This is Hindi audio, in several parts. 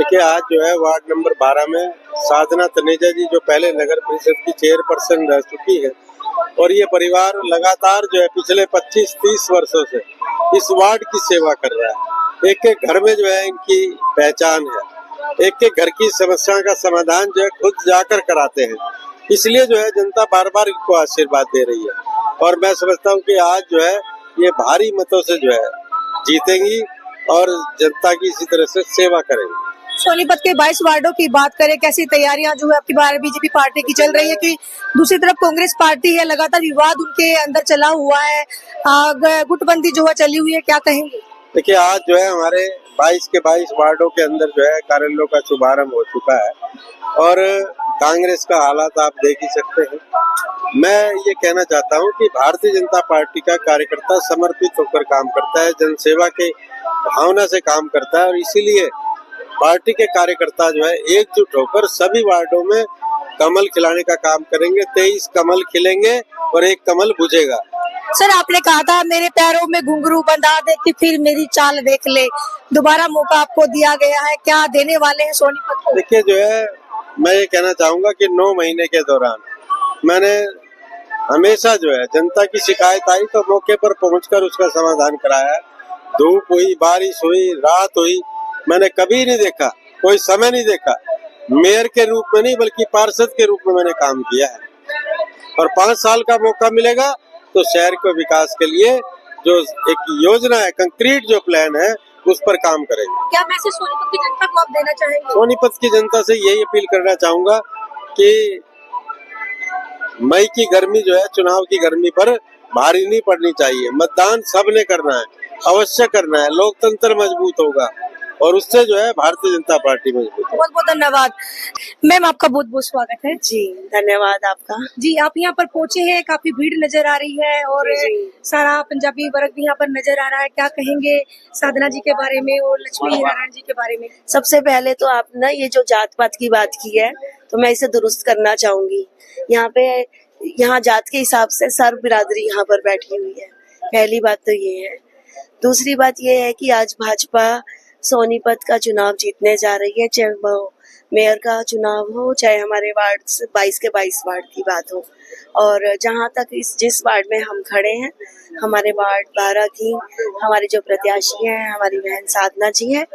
देखिए आज जो है वार्ड नंबर 12 में साधना तनेजा जी जो पहले नगर परिषद की चेयरपर्सन रह चुकी है और ये परिवार लगातार जो है पिछले 25-30 वर्षों से इस वार्ड की सेवा कर रहा है। एक एक घर में जो है इनकी पहचान है, एक एक घर की समस्या का समाधान जो है खुद जाकर कराते हैं। इसलिए जो है जनता बार बार इनको आशीर्वाद दे रही है और मैं समझता हूँ कि आज जो है ये भारी मतों से जो है जीतेंगी और जनता की इसी तरह से सेवा करेंगी। सोनीपत के 22 वार्डों की बात करें, कैसी तैयारियां जो है आपकी बार बीजेपी पार्टी की चल रही है कि दूसरी तरफ कांग्रेस पार्टी है, लगातार विवाद उनके अंदर चला हुआ है, गुटबंदी जो है चली हुई है, क्या कहेंगे? देखिए आज जो है हमारे 22 के 22 वार्डों के अंदर जो है कार्यालयों का शुभारंभ हो चुका है और कांग्रेस का हालात आप देख ही सकते हैं। मैं ये कहना चाहता हूँ कि भारतीय जनता पार्टी का कार्यकर्ता समर्पित होकर काम करता है, जनसेवा के भावना से काम करता है और इसीलिए पार्टी के कार्यकर्ता जो है एकजुट होकर सभी वार्डों में कमल खिलाने का काम करेंगे। 23 कमल खिलेंगे और एक कमल बुझेगा। सर, आपने कहा था मेरे पैरों में घुंघरू बंधा दे कि फिर मेरी चाल देख ले, दोबारा मौका आपको दिया गया है, क्या देने वाले हैं सोनीपत को? देखिए जो है मैं ये कहना चाहूंगा कि 9 महीने के दौरान मैंने हमेशा जो है जनता की शिकायत आई तो मौके पर पहुंचकर उसका समाधान कराया है। धूप हुई, बारिश हुई, रात हुई, मैंने कभी नहीं देखा, कोई समय नहीं देखा, मेयर के रूप में नहीं बल्कि पार्षद के रूप में मैंने काम किया है और 5 साल का मौका मिलेगा तो शहर के विकास के लिए जो एक योजना है, कंक्रीट जो प्लान है उस पर काम करेंगे। क्या मैसेज सोनीपत की जनता को आप देना चाहेंगे? सोनीपत की जनता से यही अपील करना चाहूंगा कि मई की गर्मी जो है चुनाव की गर्मी पर भारी नहीं पड़नी चाहिए। मतदान सबने करना है, अवश्य करना है, लोकतंत्र मजबूत होगा और उससे जो है भारतीय जनता पार्टी मजबूत है। बहुत बहुत धन्यवाद मैम, आपका बहुत बहुत स्वागत है। जी धन्यवाद आपका। जी, आप यहाँ पर पहुँचे हैं, काफी भीड़ नजर आ रही है और सारा पंजाबी वर्ग भी यहाँ पर नजर आ रहा है, क्या कहेंगे साधना जी के बारे में और लक्ष्मी नारायण जी के बारे में? सबसे पहले तो आप ना ये जो जात पात की बात की है तो मैं इसे दुरुस्त करना चाहूंगी। यहाँ जात के हिसाब से सर्व बिरादरी यहाँ पर बैठी हुई है, पहली बात तो ये है। दूसरी बात ये है कि आज भाजपा सोनीपत का चुनाव जीतने जा रही है, चाहे वो मेयर का चुनाव हो चाहे हमारे वार्ड 22 के 22 वार्ड की बात हो। और जहाँ तक जिस वार्ड में हम खड़े हैं, हमारे वार्ड 12 की हमारे जो प्रत्याशी हैं हमारी बहन साधना जी हैं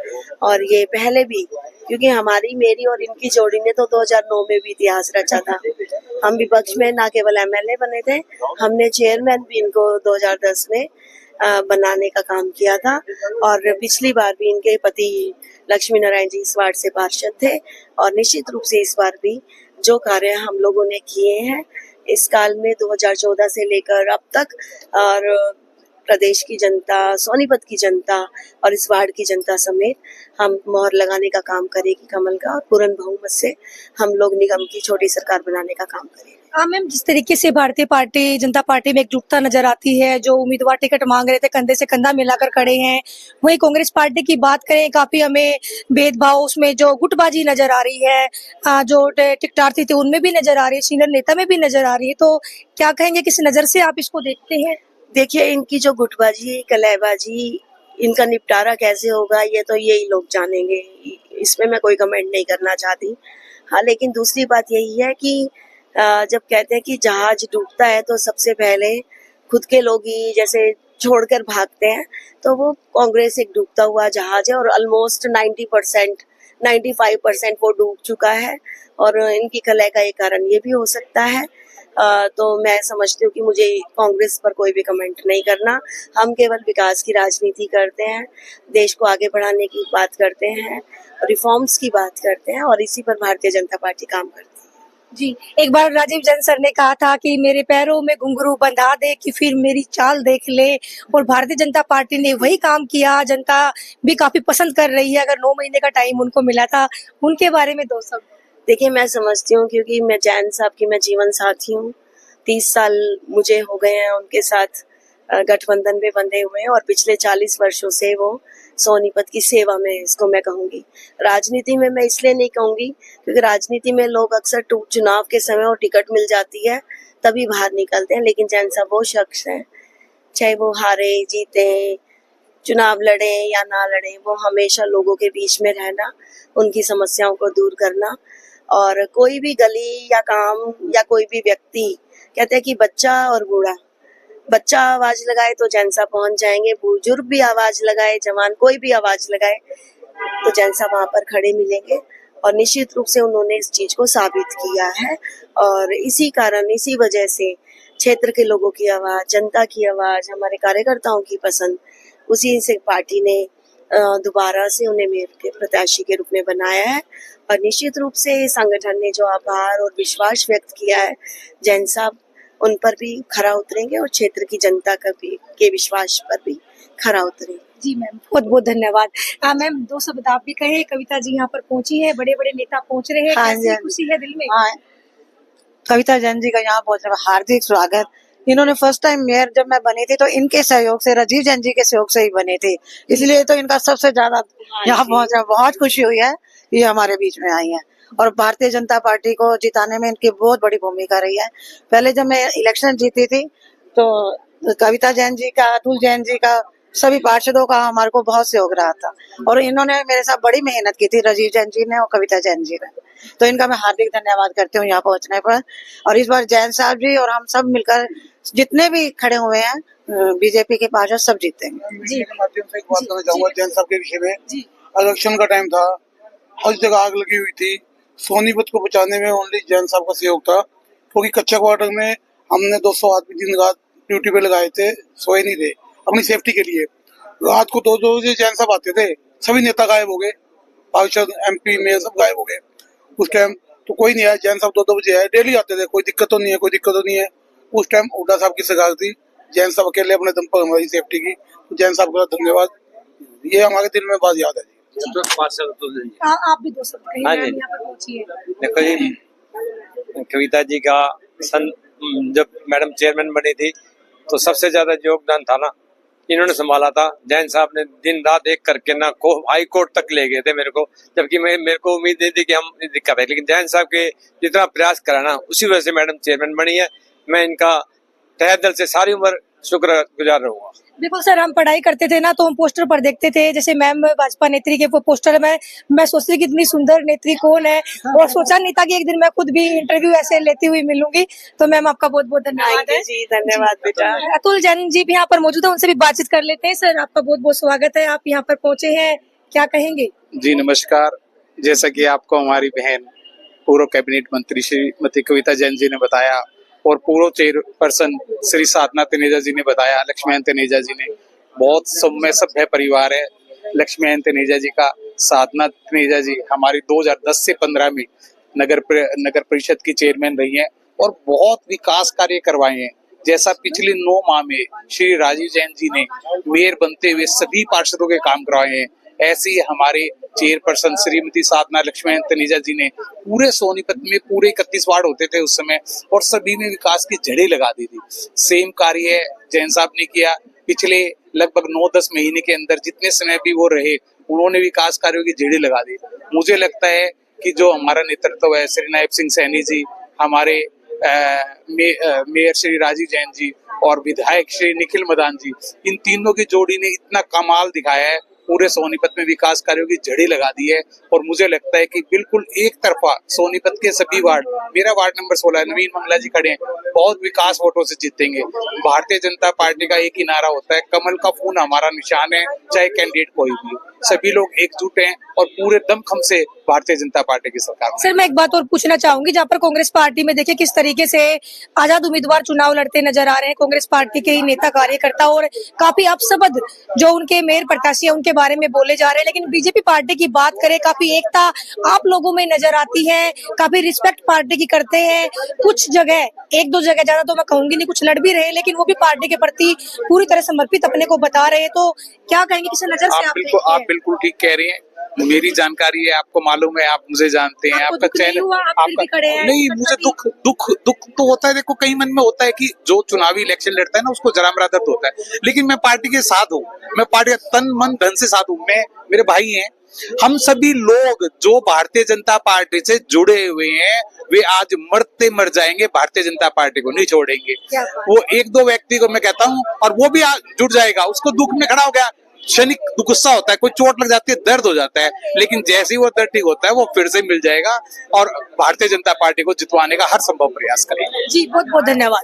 और ये पहले भी, क्योंकि हमारी मेरी और इनकी जोड़ी ने तो 2009 में भी इतिहास रचा था। हम विपक्ष में ना केवल एमएलए बने थे, हमने चेयरमैन भी इनको 2010 में बनाने का काम किया था और पिछली बार भी इनके पति लक्ष्मी नारायण जी इस वार्ड से पार्षद थे और निश्चित रूप से इस बार भी जो कार्य हम लोगों ने किए हैं इस काल में 2014 से लेकर अब तक, और प्रदेश की जनता, सोनीपत की जनता और इस वार्ड की जनता समेत हम मोहर लगाने का काम करेगी कमल का और पूर्ण बहुमत से हम लोग निगम की छोटी सरकार बनाने का काम करेंगे। हाँ मैम, जिस तरीके से भारतीय जनता पार्टी में एकजुटता नजर आती है, जो उम्मीदवार टिकट मांग रहे थे कंधे से कंधा मिलाकर खड़े हैं, वही कांग्रेस पार्टी की बात करें काफी हमें भेदभाव उसमें जो गुटबाजी नजर आ रही है, जो टिकटार्थी थे उनमें भी नजर आ रही है, सीनियर नेता में भी नजर आ रही है, तो क्या कहेंगे, किस नजर से आप इसको देखते हैं? देखिए इनकी जो गुटबाजी कलहबाजी, इनका निपटारा कैसे होगा ये तो यही लोग जानेंगे, इसमें मैं कोई कमेंट नहीं करना चाहती। हाँ, लेकिन दूसरी बात यही है कि जब कहते हैं कि जहाज डूबता है तो सबसे पहले खुद के लोग ही जैसे छोड़कर भागते हैं, तो वो कांग्रेस एक डूबता हुआ जहाज है और ऑलमोस्ट 95% वो डूब चुका है और इनकी कलह का एक कारण ये भी हो सकता है। तो मैं समझती हूँ कि मुझे कांग्रेस पर कोई भी कमेंट नहीं करना। हम केवल विकास की राजनीति करते हैं, देश को आगे बढ़ाने की बात करते हैं, रिफॉर्म्स की बात करते हैं और इसी पर भारतीय जनता पार्टी काम करती है। जी, एक बार राजीव जैन सर ने कहा था कि मेरे पैरों में घुंघरू बंधा दे कि फिर मेरी चाल देख ले, और भारतीय जनता पार्टी ने वही काम किया, जनता भी काफी पसंद कर रही है। अगर 9 महीने का टाइम उनको मिला था, उनके बारे में 2 शब्द। देखिए मैं समझती हूँ, क्योंकि मैं जैन साहब की मैं जीवन साथी हूँ, 30 साल मुझे हो गए हैं उनके साथ गठबंधन में बंधे हुए हैं और पिछले 40 वर्षों से वो सोनीपत की सेवा में, इसको मैं कहूंगी। राजनीति में मैं इसलिए नहीं कहूंगी क्योंकि राजनीति में लोग अक्सर चुनाव के समय और टिकट मिल जाती है तभी बाहर निकलते हैं, लेकिन जैन साहब वो शख्स हैं, चाहे वो हारे जीते चुनाव लड़े या ना लड़े, वो हमेशा लोगों के बीच में रहना, उनकी समस्याओं को दूर करना। और कोई भी गली या काम या कोई भी व्यक्ति, कहते हैं कि बच्चा और बूढ़ा, बच्चा आवाज लगाए तो जैन साहब पहुंच जाएंगे, बुजुर्ग भी आवाज लगाए, जवान कोई भी आवाज लगाए तो जैन साहब वहां पर खड़े मिलेंगे। और निश्चित रूप से उन्होंने इस चीज को साबित किया है। और इसी कारण, इसी वजह से क्षेत्र के लोगों की आवाज, जनता की आवाज, हमारे कार्यकर्ताओं की पसंद, उसी से पार्टी ने दोबारा से उन्हें मेयर के प्रत्याशी के रूप में बनाया है। और निश्चित रूप से संगठन ने जो आभार और विश्वास व्यक्त किया है, जैन साहब उन पर भी खरा उतरेंगे और क्षेत्र की जनता का भी के विश्वास पर भी खरा उतरेंगे। जी मैम, बहुत बहुत धन्यवाद। मैम, दो शब्द आप भी कहे। कविता जी यहाँ पर पहुंची है, बड़े बड़े नेता पहुंच रहे हैं, कैसी खुशी है दिल में? हाँ, कविता जैन जी का यहाँ पहुंचने में हार्दिक स्वागत। इन्होंने फर्स्ट टाइम मेयर जब मैं बनी थी तो इनके सहयोग से, राजीव जैन जी के सहयोग से ही बनी थी, इसलिए तो इनका सबसे ज्यादा यहाँ पहुंचा। बहुत खुशी हुई है ये हमारे बीच में आई है। और भारतीय जनता पार्टी को जिताने में इनकी बहुत बड़ी भूमिका रही है। पहले जब मैं इलेक्शन जीती थी तो कविता जैन जी का, अतुल जैन जी का, सभी पार्षदों का हमारे को बहुत सहयोग रहा था। और इन्होंने मेरे साथ बड़ी मेहनत की थी, राजीव जैन जी ने और कविता जैन जी ने। तो इनका मैं हार्दिक धन्यवाद करती हूँ यहाँ पहुंचने पर। और इस बार जैन साहब जी और हम सब मिलकर जितने भी खड़े हुए हैं बीजेपी के पार्षद सब जीतेंगे। जी, के माध्यम से एक बात करना चाहूंगा जैन साहब के विषय में। इलेक्शन का टाइम था, हर जगह आग लगी हुई थी, सोनीपत को बचाने में ओनली जैन साहब का सहयोग था। क्योंकि कच्चा क्वार्टर में हमने 200 आदमी दिन रात ड्यूटी पे लगाए थे, सोए नहीं थे अपनी सेफ्टी के लिए। रात को 2-2 बजे जैन साहब आते थे, सभी नेता गायब हो गए, पार्षद, MP, मेयर सब गायब हो गए। उस टाइम तो कोई नहीं आया, जैन साहब 2-2 बजे आए, डेली आते थे, कोई दिक्कत तो नहीं है, कोई दिक्कत तो नहीं है। उस टाइम हुड्डा साहब की सरकार थी, जैन साहब अकेले अपने दम पर हमारी सेफ्टी की, तो जैन साहब का धन्यवाद, ये हमारे दिल में बात याद है। आप भी दो शब्द कहिए। हाँ जी, देखो जी, कविता जी का जब मैडम चेयरमैन बनी थी तो सबसे ज्यादा योगदान था ना, इन्होंने संभाला था। जैन साहब ने दिन रात एक करके ना को हाई कोर्ट तक ले गए थे मेरे को, जबकि मेरे को उम्मीद नहीं थी कि हम दिक्कत है, लेकिन जैन साहब के जितना प्रयास करा ना, उसी वजह से मैडम चेयरमैन बनी है। मैं इनका तहे दिल से सारी उम्र शुक्रगुजार रहूंगा। बिल्कुल सर, हम पढ़ाई करते थे ना तो हम पोस्टर पर देखते थे, जैसे मैम भाजपा नेत्री के वो पोस्टर में मैं सोचती थी कि इतनी सुंदर नेत्री कौन है, और सोचा नहीं था कि एक दिन मैं खुद भी इंटरव्यू ऐसे लेती हुई मिलूंगी। तो मैम आपका बहुत बहुत धन्यवाद है। जी, धन्यवाद बेटा। अतुल जैन जी भी यहाँ पर मौजूद है, उनसे भी बातचीत कर लेते हैं। सर, आपका बहुत बहुत स्वागत है, आप यहाँ पर पहुंचे हैं, क्या कहेंगे? जी नमस्कार। जैसा कि आपको हमारी बहन पूर्व कैबिनेट मंत्री श्रीमती कविता जैन जी ने बताया और पूर्व चेयरपर्सन श्री साधना तनेजा जी ने बताया, लक्ष्मण तनेजा जी ने, बहुत सौम्य सभ्य परिवार है लक्ष्मण तनेजा जी का। साधना तनेजा जी हमारी 2010 से 15 में नगर परिषद की चेयरमैन रही हैं और बहुत विकास कार्य करवाए हैं। जैसा पिछले 9 माह में श्री राजीव जैन जी ने मेयर बनते हुए सभी पार्षदों के काम करवाए हैं, ऐसे ही हमारे चेयरपर्सन श्रीमती साधना लक्ष्मण तनेजा जी ने पूरे सोनीपत में पूरे 31 वार्ड होते थे उस समय, और सभी में विकास की जड़ें लगा दी थी। सेम कार्य जैन साहब ने किया। पिछले लगभग 9-10 महीने के अंदर जितने समय भी वो रहे, उन्होंने विकास कार्यों की जड़ें लगा दी। मुझे लगता है कि जो हमारा नेतृत्व है, श्री नायब सिंह सैनी जी, हमारे मेयर श्री राजीव जैन जी और विधायक श्री निखिल मदान जी, इन तीनों की जोड़ी ने इतना कमाल दिखाया है, पूरे सोनीपत में विकास कार्यों की जड़ी लगा दी है। और मुझे लगता है कि बिल्कुल एक तरफा सोनीपत के सभी वार्ड, मेरा वार्ड नंबर 16 नवीन मंगला जी खड़े हैं, बहुत विकास वोटों से जीतेंगे। भारतीय जनता पार्टी का एक ही नारा होता है, कमल का फूल हमारा निशान है, चाहे कैंडिडेट कोई भी। सभी लोग एकजुट हैं और पूरे दमखम से भारतीय जनता पार्टी की सरकार। सर, मैं एक बात और पूछना चाहूंगी, जहाँ पर कांग्रेस पार्टी में देखिए किस तरीके से आजाद उम्मीदवार चुनाव लड़ते नजर आ रहे हैं, कांग्रेस पार्टी के ही नेता कार्यकर्ता, और काफी अपशब्द जो उनके मेयर प्रत्याशी है उनके बारे में बोले जा रहे हैं। लेकिन बीजेपी पार्टी की बात करें, काफी एकता आप लोगों में नजर आती है, काफी रिस्पेक्ट पार्टी की करते हैं। कुछ जगह, 1-2 जगह, ज्यादा तो मैं कहूंगी नहीं, कुछ लड़ भी रहे, लेकिन वो भी पार्टी के प्रति पूरी तरह समर्पित अपने को बता रहे हैं। तो क्या कहेंगे, किस नजर से आप बिल्कुल ठीक कह रही हैं। मेरी जानकारी है, आपको मालूम है, आप मुझे जानते हैं, आपका चैनल आपका नहीं, मुझे दुख तो होता है। देखो, कई मन में होता है कि जो चुनावी इलेक्शन लड़ता है ना, उसको जरा मरा दर्द होता है, लेकिन मैं पार्टी के साथ हूँ, मैं पार्टी का तन मन धन से साथ हूँ। मैं, मेरे भाई हैं, हम सभी लोग जो भारतीय जनता पार्टी से जुड़े हुए हैं, वे आज मरते मर जाएंगे, भारतीय जनता पार्टी को नहीं छोड़ेंगे। वो 1-2 व्यक्ति को मैं कहता हूँ, और वो भी जुड़ जाएगा, उसको दुख में खड़ा हो गया, क्षणिक गुस्सा होता है, कोई चोट लग जाती है, दर्द हो जाता है, लेकिन जैसे ही वो दर्द ठीक होता है वो फिर से मिल जाएगा और भारतीय जनता पार्टी को जितवाने का हर संभव प्रयास करेंगे। जी बहुत बहुत धन्यवाद।